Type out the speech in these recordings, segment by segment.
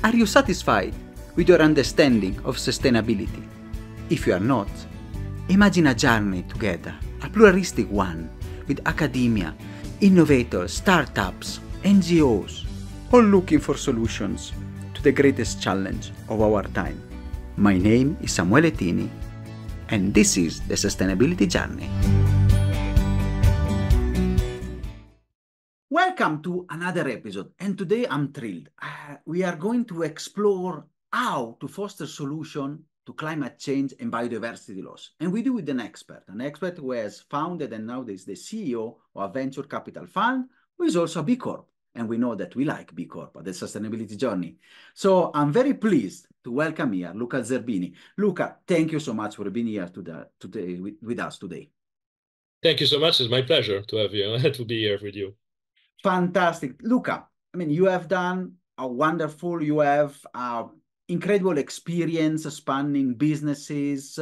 Are you satisfied with your understanding of sustainability? If you are not, imagine a journey together, a pluralistic one, with academia, innovators, startups, NGOs, all looking for solutions to the greatest challenge of our time. My name is Samuele Tini, and this is the Sustainability Journey. Welcome to another episode, and today I'm thrilled. We are going to explore how to foster solutions to climate change and biodiversity loss. And we do with an expert who has founded and now is the CEO of a venture capital fund, who is also a B Corp. And we know that we like B Corp at the Sustainability Journey. So I'm very pleased to welcome here Luca Zerbini. Luca, thank you so much for being here today with us today. Thank you so much. It's my pleasure to have you, to be here with you. Fantastic. Luca, I mean, you have incredible experience spanning businesses,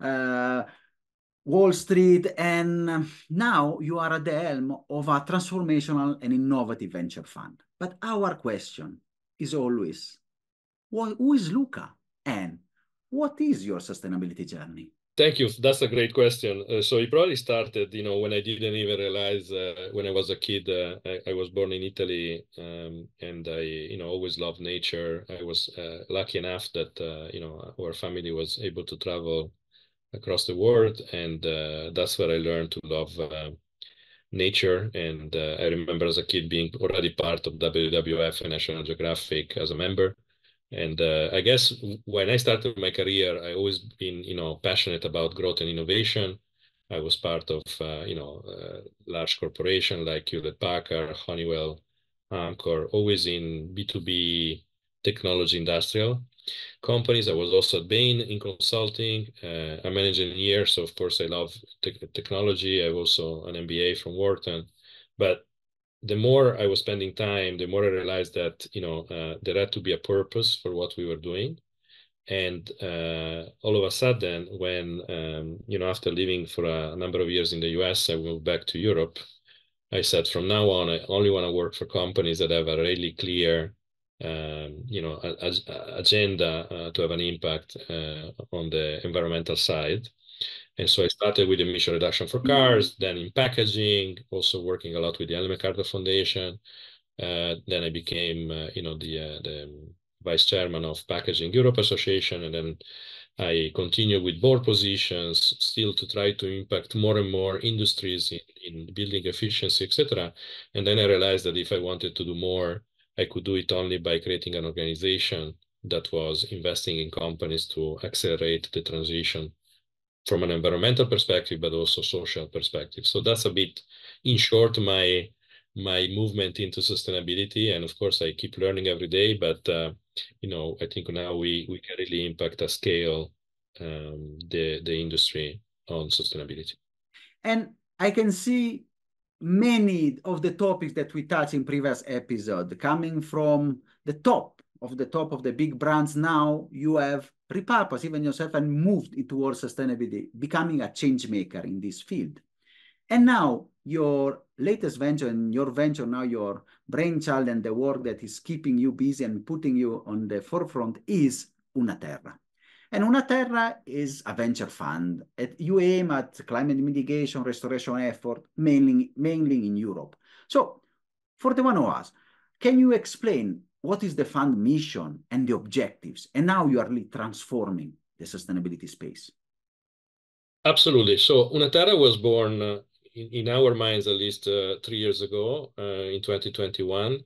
Wall Street, and now you are at the helm of a transformational and innovative venture fund. But our question is always, who is Luca and what is your sustainability journey? Thank you. That's a great question. So it probably started, when I didn't even realize when I was a kid. I was born in Italy, and I, always loved nature. I was lucky enough that, our family was able to travel across the world, and that's where I learned to love nature. And I remember as a kid being already part of WWF and National Geographic as a member. And I guess when I started my career, I always been, passionate about growth and innovation. I was part of, large corporation like Hewlett-Packard, Honeywell, Amcor, always in B2B technology industrial companies. I was also at Bain in consulting. I'm an engineer, so of course I love technology. I have also an MBA from Wharton, but the more I was spending time, the more I realized that, there had to be a purpose for what we were doing. And all of a sudden, when, after living for a number of years in the US, I moved back to Europe. I said, from now on, I only want to work for companies that have a really clear, agenda to have an impact on the environmental side. And so I started with emission reduction for cars, then in packaging, also working a lot with the Ellen MacArthur Foundation. Then I became, the vice chairman of Packaging Europe Association, and then I continued with board positions, still to try to impact more and more industries in building efficiency, etc. And then I realized that if I wanted to do more, I could do it only by creating an organization that was investing in companies to accelerate the transition from an environmental perspective, but also social perspective. So that's a bit, in short, my movement into sustainability. And of course, I keep learning every day, but I think now we can really impact at scale the industry on sustainability. And I can see many of the topics that we touched in previous episode coming from the top of the big brands. Now you have repurposed even yourself and moved towards sustainability, becoming a change maker in this field. And now your latest venture and your venture, now your brainchild and the work that is keeping you busy and putting you on the forefront is UNA TERRA. And UNA TERRA is a venture fund. You aim at climate mitigation, restoration effort, mainly in Europe. So for the one of us, can you explain what is the fund mission and the objectives, and how you are really transforming the sustainability space? Absolutely. So UNA TERRA was born, in our minds, at least 3 years ago, in 2021.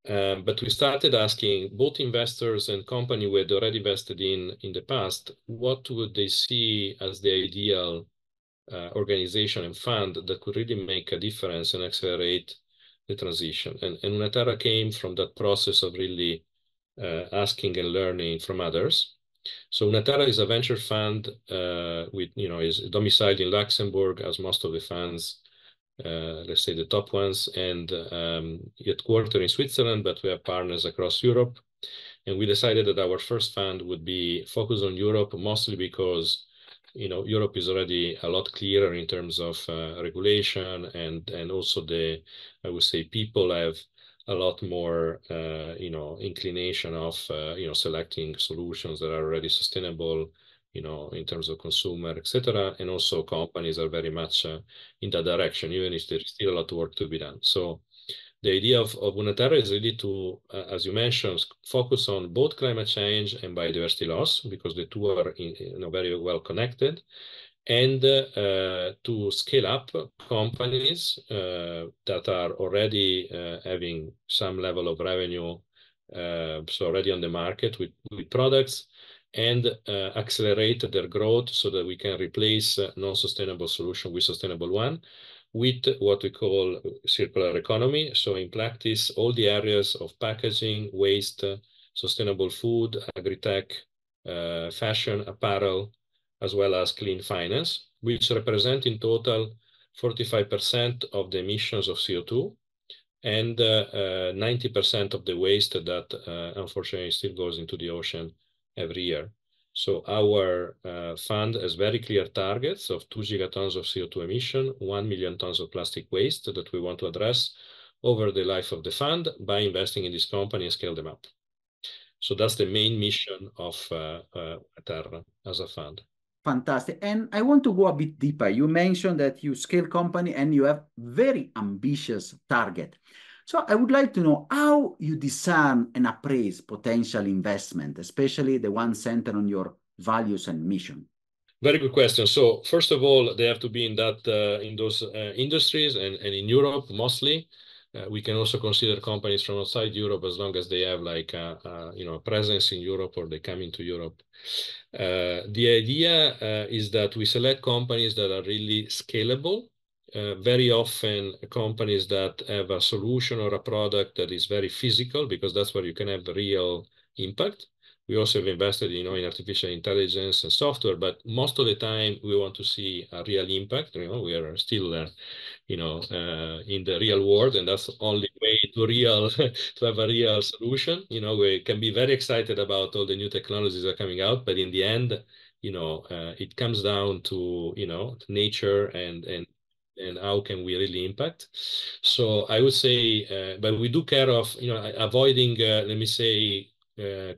But we started asking both investors and companies we had already invested in the past, what would they see as the ideal organization and fund that could really make a difference and accelerate the transition. And UNA TERRA came from that process of really asking and learning from others. So UNA TERRA is a venture fund is domiciled in Luxembourg, as most of the funds, let's say the top ones, and headquartered in Switzerland, but we have partners across Europe. And we decided that our first fund would be focused on Europe, mostly because Europe is already a lot clearer in terms of regulation, and also I would say people have a lot more, inclination of, selecting solutions that are already sustainable, in terms of consumer, etc. And also companies are very much in that direction, even if there's still a lot of work to be done. So the idea of UNA TERRA is really to, as you mentioned, focus on both climate change and biodiversity loss, because the two are very well connected, and to scale up companies that are already having some level of revenue, so already on the market with products, and accelerate their growth so that we can replace non-sustainable solution with sustainable one, with what we call circular economy. So in practice, all the areas of packaging, waste, sustainable food, agritech, fashion, apparel, as well as clean finance, which represent in total 45% of the emissions of CO2 and 90% of the waste that unfortunately still goes into the ocean every year. So our fund has very clear targets of 2 gigatons of CO2 emission, 1 million tons of plastic waste that we want to address over the life of the fund by investing in this company and scale them up. So that's the main mission of Terra as a fund. Fantastic. And I want to go a bit deeper. You mentioned that you scale company and you have very ambitious target. So I would like to know how you discern and appraise potential investment, especially the one centered on your values and mission. Very good question. So first of all, they have to be in those industries and in Europe mostly. We can also consider companies from outside Europe as long as they have like a presence in Europe or they come into Europe. The idea is that we select companies that are really scalable. Very often companies that have a solution or a product that is very physical, because that's where you can have the real impact. We also have invested, in artificial intelligence and software, but most of the time we want to see a real impact. We are still, in the real world, and that's the only way to have a real solution. We can be very excited about all the new technologies that are coming out, but in the end, it comes down to, nature and how can we really impact. So I would say, but we do care of, avoiding, let me say,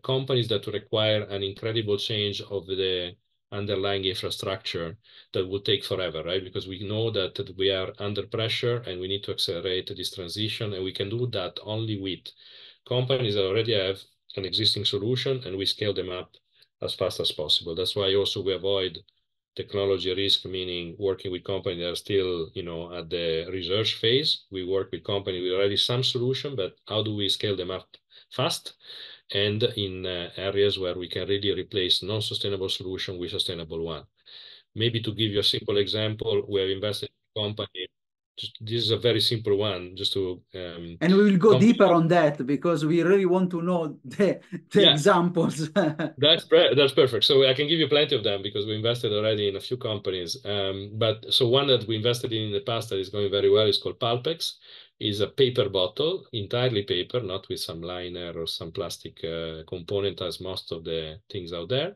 companies that require an incredible change of the underlying infrastructure that will take forever, right? Because we know that we are under pressure and we need to accelerate this transition, and we can do that only with companies that already have an existing solution, and we scale them up as fast as possible. That's why also we avoid technology risk, meaning working with companies that are still, at the research phase. We work with companies with already some solution, but how do we scale them up fast? And in areas where we can really replace non-sustainable solution with sustainable one. Maybe to give you a simple example, we have invested in a company. This is a very simple one, just to. And we will go deeper on that because we really want to know the examples. That's perfect. So I can give you plenty of them because we invested already in a few companies. But so one that we invested in the past that is going very well is called Palpex. Is a paper bottle, entirely paper, not with some liner or some plastic component as most of the things out there.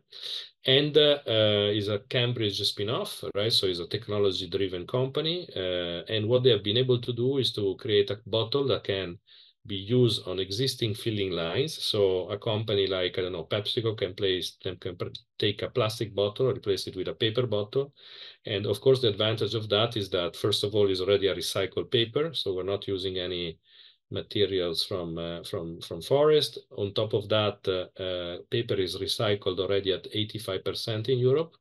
And is a Cambridge spin-off, right? So it's a technology-driven company. And what they have been able to do is to create a bottle that can be used on existing filling lines. So a company like, I don't know, PepsiCo can take a plastic bottle, replace it with a paper bottle. And of course, the advantage of that is that, first of all, it's already a recycled paper. So we're not using any materials from forest. On top of that, paper is recycled already at 85% in Europe,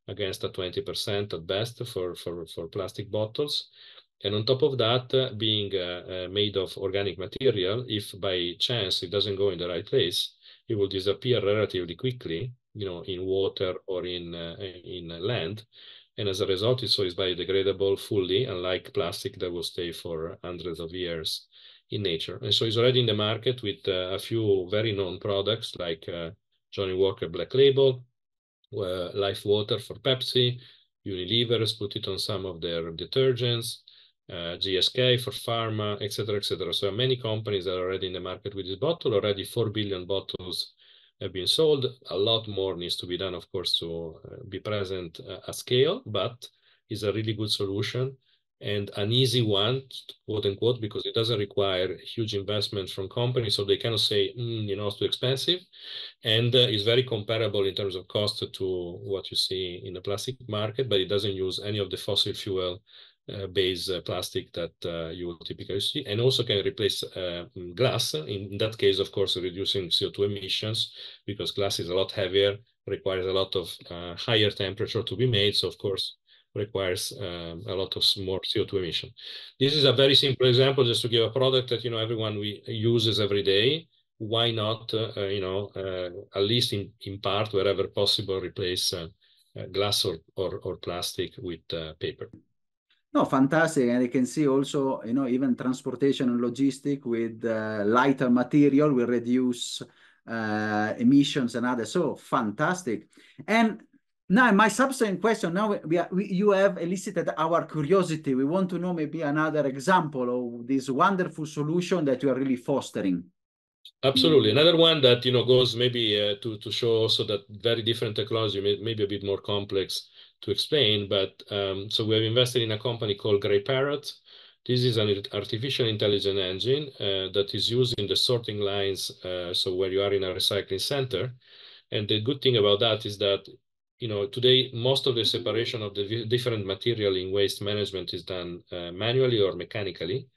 against a 20% at best for plastic bottles. And on top of that, being made of organic material, if by chance it doesn't go in the right place, it will disappear relatively quickly, in water or in land. And as a result, it's biodegradable fully, unlike plastic that will stay for hundreds of years in nature. And so it's already in the market with a few very known products like Johnnie Walker Black Label, Life Water for Pepsi, Unilever has put it on some of their detergents, GSK for pharma, etc., etc. So many companies that are already in the market with this bottle. Already 4 billion bottles have been sold. A lot more needs to be done, of course, to be present at scale, but it's a really good solution. and an easy one, quote unquote, because it doesn't require huge investment from companies. So they cannot say, it's too expensive. And is very comparable in terms of cost to what you see in the plastic market, but it doesn't use any of the fossil fuel based plastic that you will typically see, and also can replace glass. In that case, of course, reducing CO2 emissions, because glass is a lot heavier, requires a lot of higher temperature to be made. So, of course, requires a lot of more CO2 emission. This is a very simple example, just to give a product that everyone uses every day. Why not, at least in part, wherever possible, replace glass or plastic with paper. No, fantastic. And you can see also, even transportation and logistic with lighter material will reduce emissions and others. So fantastic. And now my subsequent question, now you have elicited our curiosity. We want to know maybe another example of this wonderful solution that you are really fostering. Absolutely. Another one that goes maybe to show also that very different technology, maybe a bit more complex to explain. But so we have invested in a company called Grey Parrot. This is an artificial intelligence engine that is used in the sorting lines. So where you are in a recycling center, and the good thing about that is that today most of the separation of the different material in waste management is done manually or mechanically,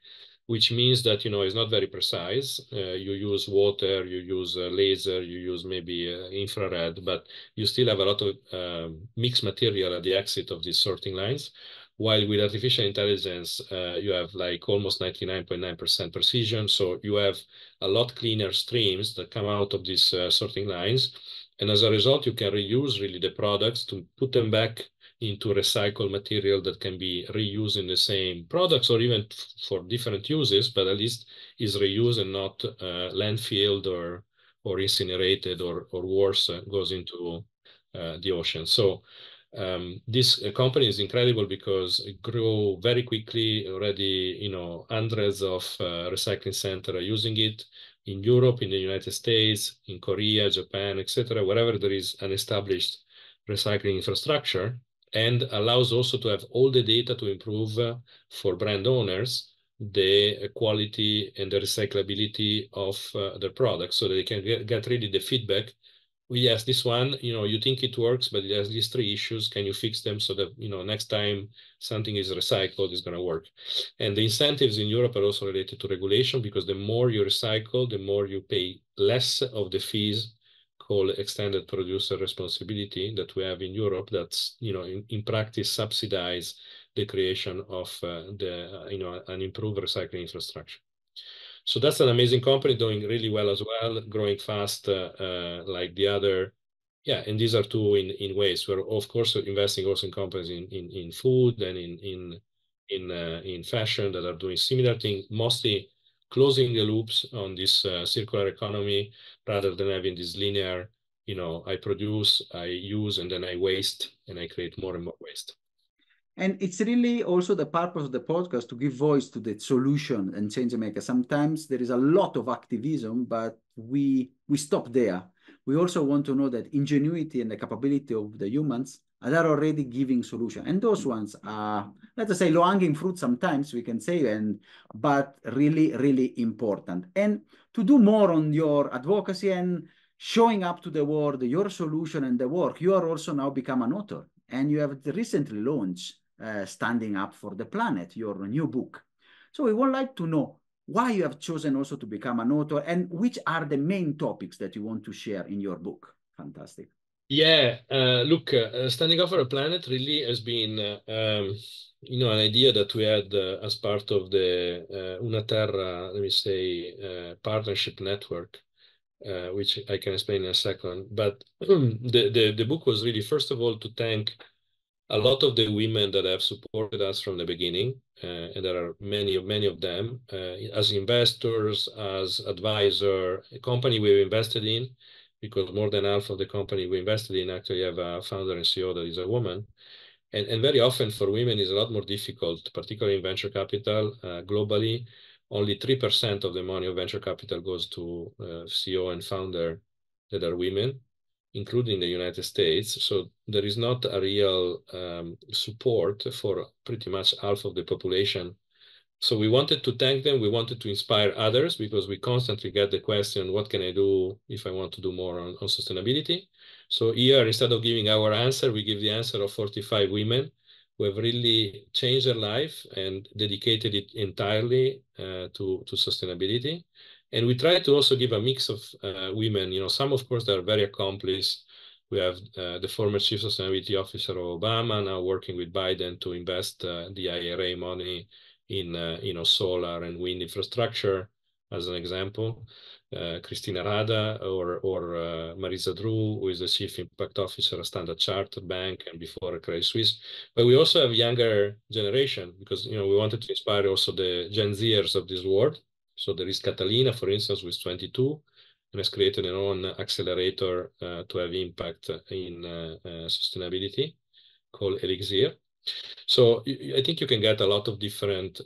which means that it's not very precise. You use water, you use laser, you use maybe infrared, but you still have a lot of mixed material at the exit of these sorting lines. While with artificial intelligence, you have like almost 99.9% precision. So you have a lot cleaner streams that come out of these sorting lines. And as a result, you can reuse really the products to put them back into recycled material that can be reused in the same products, or even for different uses, but at least is reused and not landfilled or incinerated, or worse, goes into the ocean. So this company is incredible because it grew very quickly already. Hundreds of recycling centers are using it in Europe, in the United States, in Korea, Japan, etc., wherever there is an established recycling infrastructure, and allows also to have all the data to improve for brand owners the quality and the recyclability of their products, so that they can get really the feedback. Yes, this one, you think it works, but it has these 3 issues. Can you fix them so that, next time something is recycled, it's going to work? And the incentives in Europe are also related to regulation, because the more you recycle, the more you pay less of the fees called extended producer responsibility that we have in Europe. That's, in practice subsidize the creation of an improved recycling infrastructure. So that's an amazing company, doing really well as well, growing fast like the other. Yeah, and these are 2 in ways. We're of course investing also in companies in food and in fashion that are doing similar things, mostly closing the loops on this circular economy, rather than having this linear, I produce, I use, and then I waste, and I create more and more waste. And it's really also the purpose of the podcast to give voice to the solution and change maker. Sometimes there is a lot of activism, but we stop there. We also want to know that ingenuity and the capability of the humans are already giving solution. And those ones are, let us say, low-hanging fruit sometimes, we can say, but really, really important. And to do more on your advocacy and showing up to the world, your solution and the work, you are also now become an author. And you have recently launched Standing Up for the Planet, your new book. So we would like to know why you have chosen also to become an author, and which are the main topics that you want to share in your book. Fantastic. Yeah, look, Standing Up for a Planet really has been, an idea that we had as part of the UNA TERRA, let me say, partnership network, which I can explain in a second. But the book was really, first of all, to thank a lot of the women that have supported us from the beginning, and there are many of them, as investors, as advisor, a company we've invested in, because more than half of the company we invested in actually have a founder and CEO that is a woman. And very often for women is a lot more difficult, particularly in venture capital globally. Only 3% of the money of venture capital goes to CEO and founder that are women. including the United States. So there is not a real support for pretty much half of the population. So we wanted to thank them. We wanted to inspire others because we constantly get the question, what can I do if I want to do more on sustainability? So here, instead of giving our answer, we give the answer of 45 women who have really changed their life and dedicated it entirely to sustainability. And we try to also give a mix of women. You know, some, of course, that are very accomplished. We have the former chief sustainability officer of Obama now working with Biden to invest the IRA money in solar and wind infrastructure, as an example. Christina Rada or Marisa Drew, who is the chief impact officer at Standard Chartered Bank and before Credit Suisse. But we also have younger generation because we wanted to inspire also the Gen Zers of this world. So there is Catalina, for instance, who is 22 and has created her own accelerator to have impact in sustainability called Elixir. So I think you can get a lot of different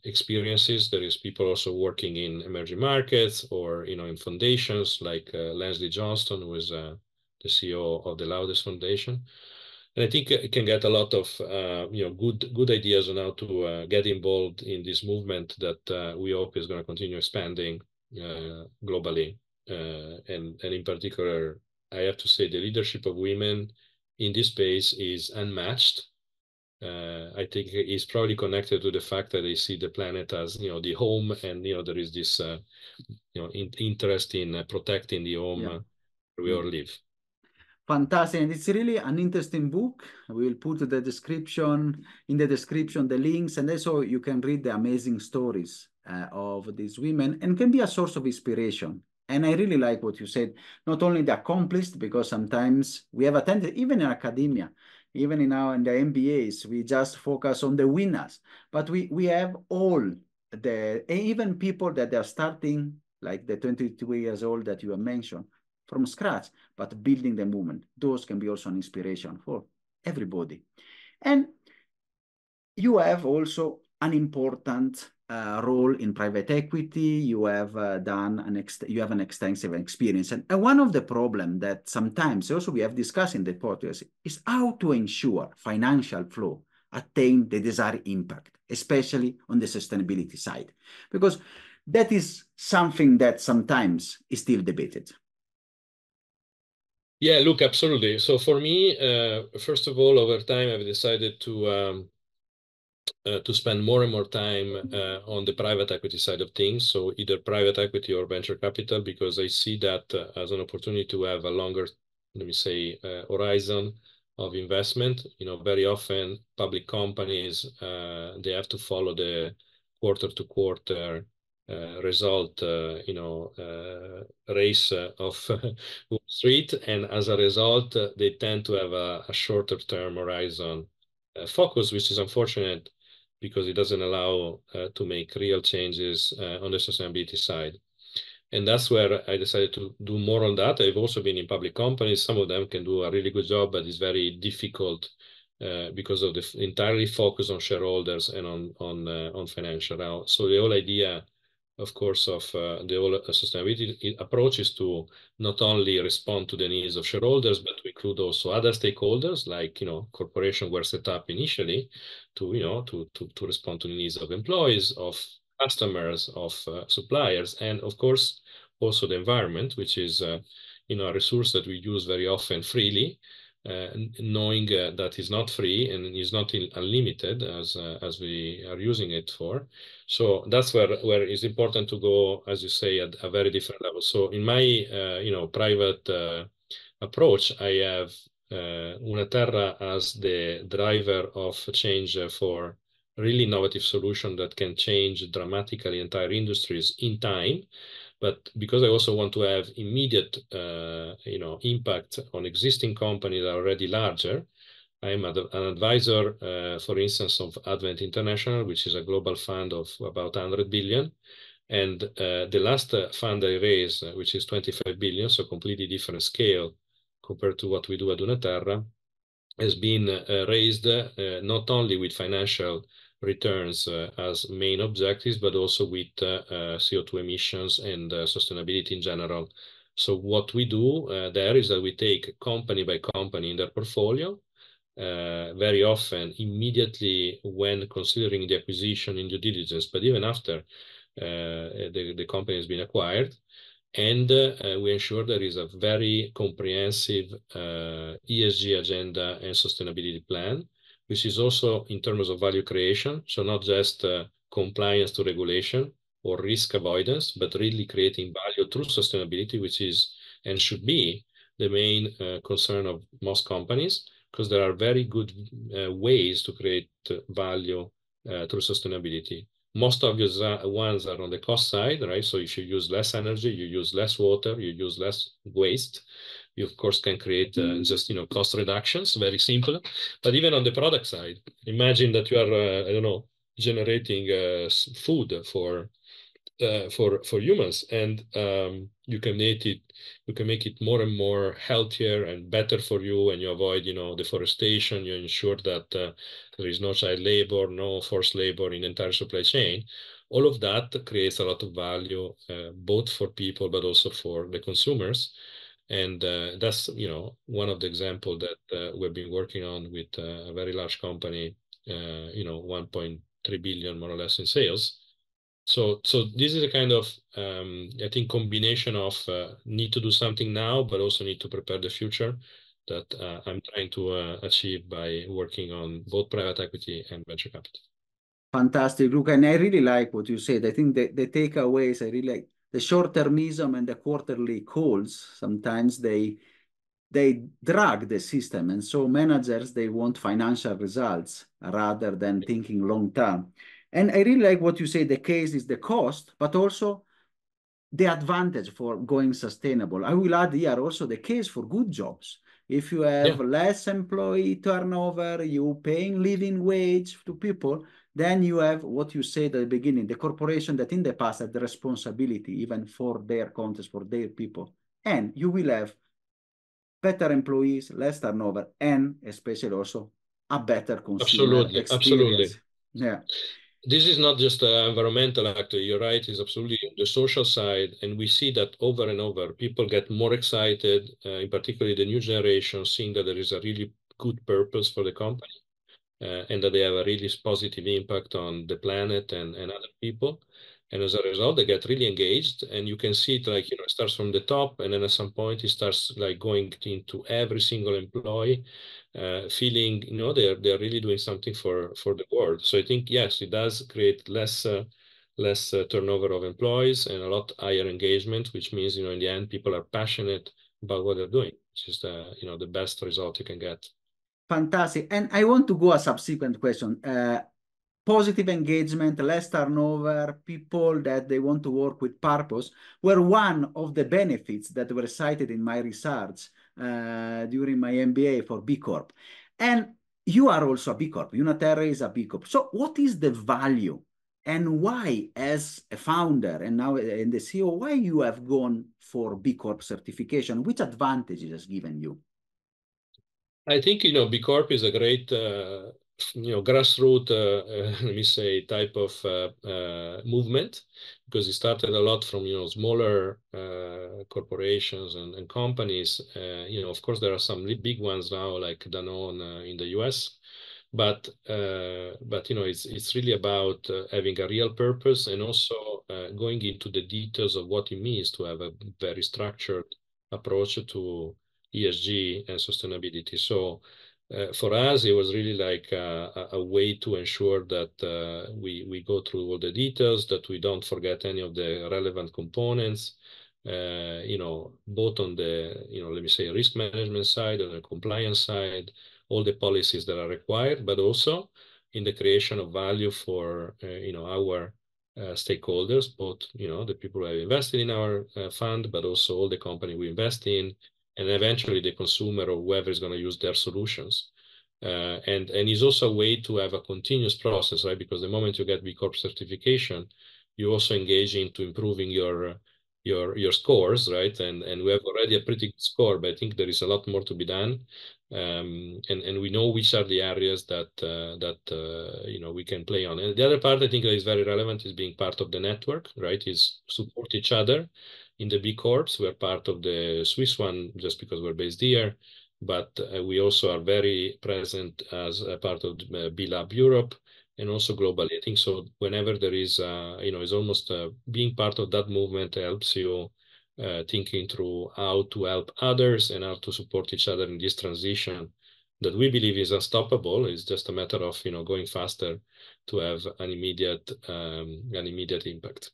experiences. There is people also working in emerging markets or in foundations like Leslie Johnston, who is the CEO of the Loudest Foundation. And I think it can get a lot of good ideas on how to get involved in this movement that we hope is going to continue expanding globally. And in particular, I have to say the leadership of women in this space is unmatched. I think it's probably connected to the fact that they see the planet as the home, and there is this interest in protecting the home where we all live. Fantastic, and it's really an interesting book. We will put in the description the links, and also you can read the amazing stories of these women, and can be a source of inspiration. And I really like what you said, not only the accomplished, because sometimes we have attended, even in academia, even in the MBAs, we just focus on the winners, but we have all even people that are starting, like the 22 years old that you have mentioned, from scratch, but building the movement. Those can be also an inspiration for everybody. And you have also an important role in private equity. You have an extensive experience. And one of the problems that sometimes also we have discussed in the podcast is how to ensure financial flow attain the desired impact, especially on the sustainability side, because that is something that sometimes is still debated. Yeah, look, absolutely. So for me, first of all, over time, I've decided to spend more and more time on the private equity side of things. So either private equity or venture capital, because I see that as an opportunity to have a longer, let me say, horizon of investment. Very often public companies, they have to follow the quarter to quarter result, race of Wall Street. And as a result, they tend to have a shorter term horizon focus, which is unfortunate because it doesn't allow to make real changes on the sustainability side. And that's where I decided to do more on that. I've also been in public companies. Some of them can do a really good job, but it's very difficult because of the entirely focus on shareholders and on financial. Now, so the whole idea, of course, of the whole sustainability approach is to not only respond to the needs of shareholders, but to include also other stakeholders, like corporations were set up initially to respond to the needs of employees, of customers, of suppliers, and of course also the environment, which is a resource that we use very often freely. Knowing that is not free and is not unlimited as we are using it for. So that's where it's important to go, as you say, at a very different level. So in my private approach, I have UNA TERRA as the driver of change for really innovative solution that can change dramatically entire industries in time. But because I also want to have immediate, impact on existing companies that are already larger, I'm an advisor, for instance, of Advent International, which is a global fund of about 100 billion. And the last fund I raised, which is 25 billion, so completely different scale compared to what we do at UNA TERRA, has been raised not only with financial returns as main objectives, but also with CO2 emissions and sustainability in general So what we do there is that we take company by company in their portfolio, very often immediately when considering the acquisition in due diligence, but even after the company has been acquired. And we ensure there is a very comprehensive ESG agenda and sustainability plan, which is also in terms of value creation. So not just compliance to regulation or risk avoidance, but really creating value through sustainability, which is and should be the main concern of most companies, because there are very good ways to create value through sustainability. Most obvious ones are on the cost side, right? So if you use less energy, you use less water, you use less waste, you of course can create just cost reductions, very simple. But even on the product side, imagine that you are I don't know, generating food for humans, and you can make it more and more healthier and better for you, and you avoid deforestation. You ensure that there is no child labor, no forced labor in the entire supply chain. All of that creates a lot of value, both for people but also for the consumers. And that's one of the examples that we've been working on with a very large company, 1.3 billion more or less in sales. So this is a kind of, I think, combination of need to do something now, but also need to prepare the future that I'm trying to achieve by working on both private equity and venture capital. Fantastic, Luca. And I really like what you said. I think the takeaways, I really like the short-termism and the quarterly calls. Sometimes they drag the system. And so managers, they want financial results rather than thinking long-term. And I really like what you say. The case is the cost, but also the advantage for going sustainable. I will add here also the case for good jobs. If you have less employee turnover, you paying living wage to people, then you have what you said at the beginning, the corporation that in the past had the responsibility even for their context, for their people. And you will have better employees, less turnover, and especially also a better consumer experience. Absolutely. Yeah. This is not just an environmental actor. You're right. It's absolutely the social side. And we see that over and over, people get more excited, in particular the new generation, seeing that there is a really good purpose for the company, and that they have a really positive impact on the planet and other people. And as a result, they get really engaged. And you can see it like, it starts from the top, and then at some point it starts like going into every single employee, feeling, they're really doing something for the world. So I think, yes, it does create less turnover of employees and a lot higher engagement, which means, in the end, people are passionate about what they're doing, which is the best result you can get. Fantastic. And I want to go a subsequent question. Positive engagement, less turnover, people that they want to work with purpose were one of the benefits that were cited in my research during my MBA for B Corp. And you are also a B Corp. UNA TERRA is a B Corp. So what is the value and why, as a founder and now in the CEO, why you have gone for B Corp certification? Which advantages has given you? I think, B Corp is a great, grassroots, let me say, type of movement, because it started a lot from, smaller corporations and companies. Of course, there are some big ones now, like Danone in the US. But it's really about having a real purpose, and also going into the details of what it means to have a very structured approach to ESG and sustainability. So for us, it was really like a way to ensure that we go through all the details, that we don't forget any of the relevant components, both on the, let me say, risk management side, on the compliance side, all the policies that are required, but also in the creation of value for, our stakeholders, both, the people who have invested in our fund, but also all the company we invest in, and eventually the consumer or whoever is going to use their solutions. And it's also a way to have a continuous process, right? Because the moment you get B Corp certification, you also engage into improving your your scores, right? And we have already a pretty good score, but I think there is a lot more to be done. And we know which are the areas that we can play on. And the other part I think that is very relevant is being part of the network, right? Is support each other in the B Corps. We're part of the Swiss one just because we're based here, but we also are very present as a part of B Lab Europe and also globally. I think so. Whenever there is, it's almost being part of that movement helps you thinking through how to help others and how to support each other in this transition that we believe is unstoppable. It's just a matter of going faster to have an immediate impact.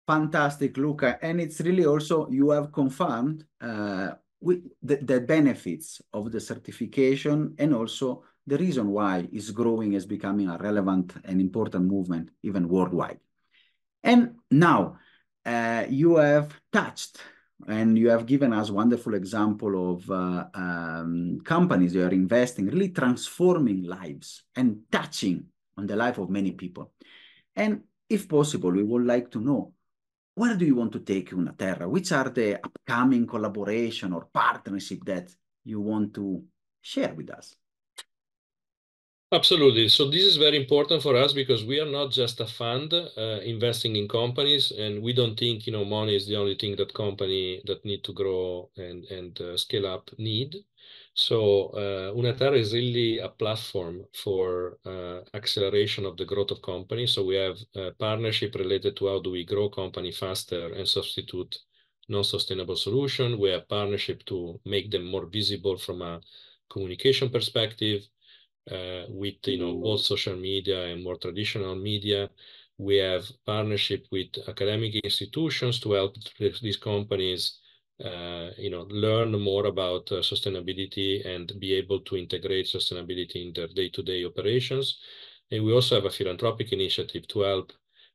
Fantastic, Luca. And it's really also, you have confirmed the benefits of the certification and also the reason why it's growing as becoming a relevant and important movement, even worldwide. And now you have touched and you have given us wonderful example of companies that are investing, really transforming lives and touching on the life of many people. And if possible, we would like to know, where do you want to take UNA TERRA? Which are the upcoming collaboration or partnership that you want to share with us? Absolutely. So this is very important for us because we are not just a fund investing in companies, and we don't think money is the only thing that company that need to grow and scale up need. So UNA TERRA is really a platform for acceleration of the growth of companies. So we have a partnership related to how do we grow company faster and substitute non-sustainable solution. We have partnership to make them more visible from a communication perspective. With both social media and more traditional media. We have partnership with academic institutions to help these companies learn more about sustainability and be able to integrate sustainability in their day-to-day operations. And we also have a philanthropic initiative to help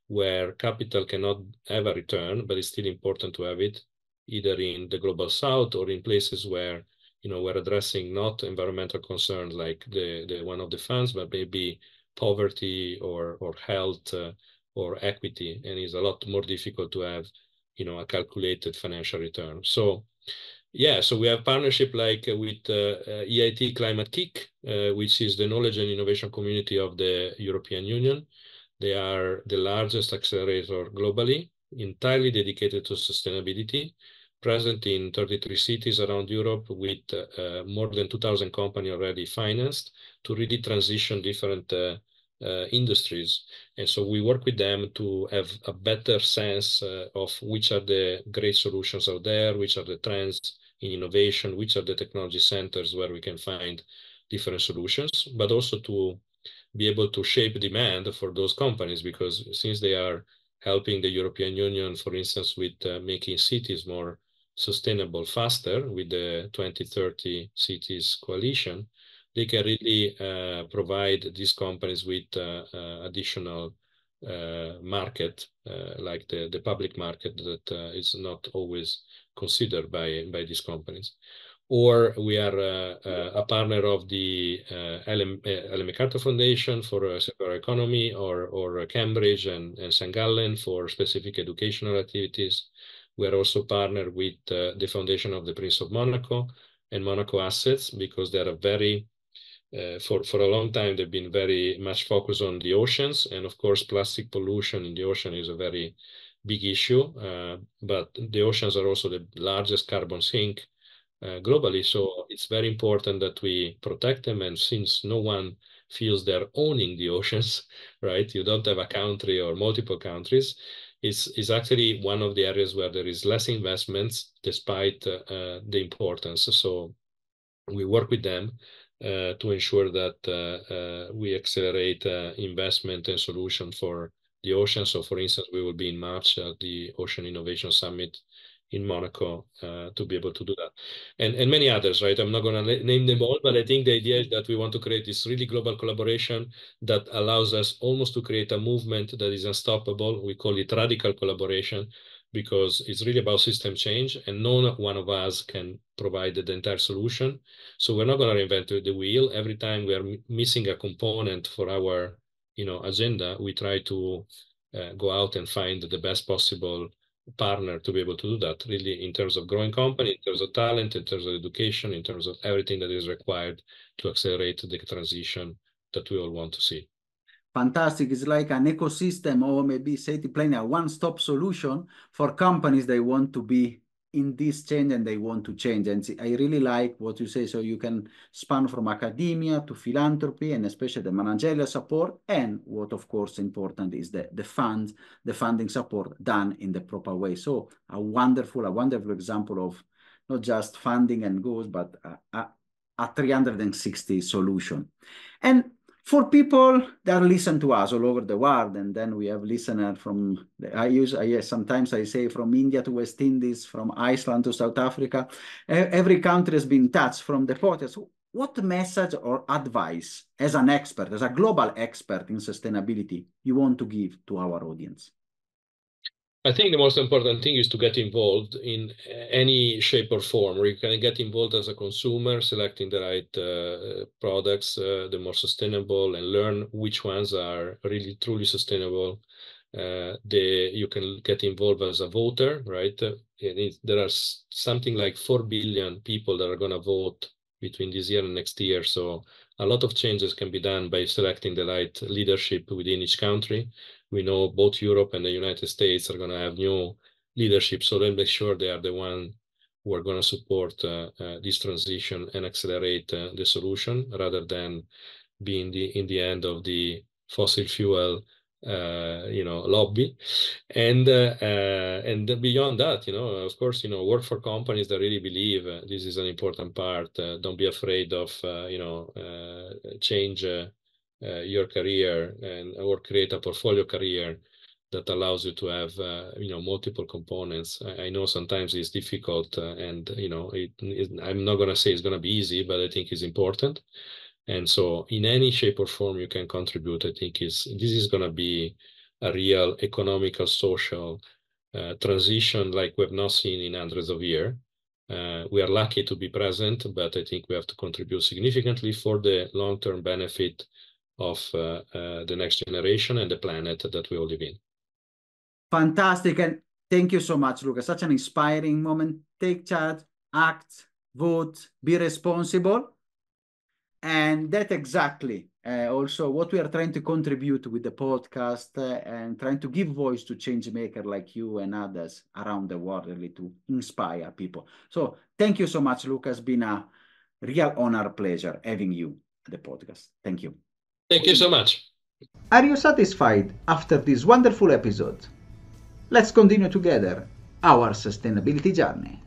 where capital cannot have a return, but it's still important to have it either in the global south or in places where we're addressing not environmental concerns like the one of the funds, but maybe poverty or health or equity, and it's a lot more difficult to have a calculated financial return. So yeah, so we have partnership like with EIT Climate Kick, which is the knowledge and innovation community of the European Union. They are the largest accelerator globally, entirely dedicated to sustainability, present in 33 cities around Europe with more than 2,000 companies already financed to really transition different industries. And so we work with them to have a better sense of which are the great solutions out there, which are the trends in innovation, which are the technology centers where we can find different solutions, but also to be able to shape demand for those companies, because since they are helping the European Union, for instance, with making cities more sustainable faster with the 2030 Cities Coalition, they can really provide these companies with additional market, like the public market that is not always considered by these companies. Or we are a partner of the Ellen MacArthur Foundation for circular economy, or Cambridge and St. Gallen for specific educational activities. We are also partnered with the Foundation of the Prince of Monaco and Monaco Assets, because they are very, for a long time, they've been very much focused on the oceans. And of course, plastic pollution in the ocean is a very big issue. But the oceans are also the largest carbon sink globally. So it's very important that we protect them. And since no one feels they're owning the oceans, right? You don't have a country or multiple countries. It's actually one of the areas where there is less investments despite the importance. So we work with them to ensure that we accelerate investment and solution for the ocean. So for instance, we will be in March at the Ocean Innovation Summit in Monaco to be able to do that. And many others, right? I'm not going to name them all, but I think the idea is that we want to create this really global collaboration that allows us almost to create a movement that is unstoppable. We call it radical collaboration, because it's really about system change, and no one of us can provide the entire solution. So we're not going to reinvent the wheel. Every time we are missing a component for our agenda, we try to go out and find the best possible partner to be able to do that, really, in terms of growing company, in terms of talent, in terms of education, in terms of everything that is required to accelerate the transition that we all want to see. Fantastic. It's like an ecosystem, or maybe safety planning, a one-stop solution for companies that want to be in this change and they want to change. And I really like what you say. So you can span from academia to philanthropy, and especially the managerial support. And what, of course, important is the funding support done in the proper way. So a wonderful example of not just funding and goals, but a 360 solution. And for people that listen to us all over the world, and then we have listeners from, sometimes I say from India to West Indies, from Iceland to South Africa, every country has been touched from the podcast. What message or advice as an expert, as a global expert in sustainability, you want to give to our audience? I think the most important thing is to get involved in any shape or form, where you can get involved as a consumer, selecting the right products, the more sustainable, and learn which ones are really truly sustainable. You can get involved as a voter, right? There are something like 4 billion people that are going to vote between this year and next year. So a lot of changes can be done by selecting the right leadership within each country. We know both Europe and the United States are going to have new leadership, so they'll make sure they are the one who are going to support this transition and accelerate the solution, rather than being in the end of the fossil fuel lobby. And beyond that, of course, work for companies that really believe this is an important part. Don't be afraid of change your career or create a portfolio career that allows you to have multiple components. I know sometimes it's difficult, and I'm not going to say it's going to be easy, but I think it's important. And so in any shape or form you can contribute, I think this is going to be a real economical, social transition like we've not seen in hundreds of years. We are lucky to be present, but I think we have to contribute significantly for the long-term benefit of the next generation and the planet that we all live in. Fantastic. And thank you so much, Luca. Such an inspiring moment. Take charge, act, vote, be responsible. And that exactly also what we are trying to contribute with the podcast and trying to give voice to change makers like you and others around the world, really, to inspire people. So thank you so much, Luca. It's been a real honor, pleasure having you at the podcast. Thank you. Thank you so much. Are you satisfied after this wonderful episode? Let's continue together our sustainability journey.